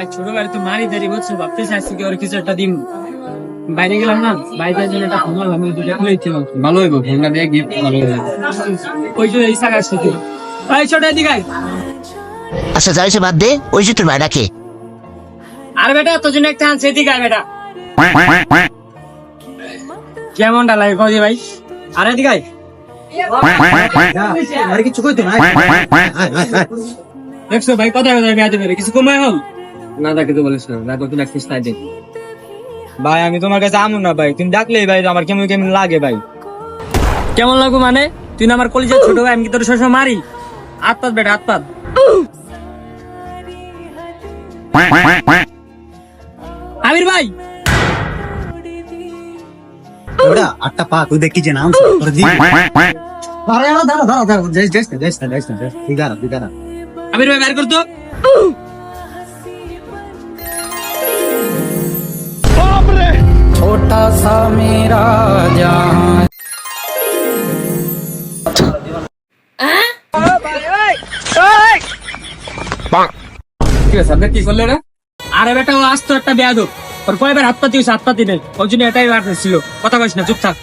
ভাই ছোট ভাই তো মারি দাঁড়ি বলছো ভাবতে চাইছি কি ওর কিছু একটা দিন বাইরে গেলাম না বাইরে জন্য একটা ফোন আমি দুটো খুলেছিলাম ভালো হইব ফোনটা দিয়ে গিফট ভালো হইব ওই যে এই সাগার সাথে ভাই ছোট এদিকে আয়। আচ্ছা যাই সে বাদ দে, ওই যে তোর ভাইটা কে? আর বেটা তোর জন্য একটা আনছে এদিকে আয় বেটা কেমনটা লাগে কদি ভাই আর এদিকে আয়। আর কিছু কইতো না দেখছো ভাই কথা কথা বেয়াতে পারে কিছু কমায় হল না তাকে তো বলিস না তুই ডাকছিস তাই দে ভাই আমি তোমার কাছে আমু না ভাই, তুমি ডাকলেই ভাই আমার কেমন কেমন লাগে ভাই। কেমন লাগু মানে তুই না আমার কলেজের ছোট ভাই আমি কি তোর সবসময় মারি আত্মাত বেটা আত্মাত আমির ভাই ওটা আটটা পা তুই দেখি যে নাম করে দি আরে দাঁড়া দাঁড়া দাঁড়া যাইস না দিগারা আমির ভাই বের করতো छोटा सा मेरा जहां কি আছে আপনি কি করলে রে আরে বেটা ও আসতো একটা বেয়াদব ওর কয়বার হাত পাতি হইছে হাত পাতি নেই ওই জন্য এটাই বার ছিল কথা কইস না চুপ থাক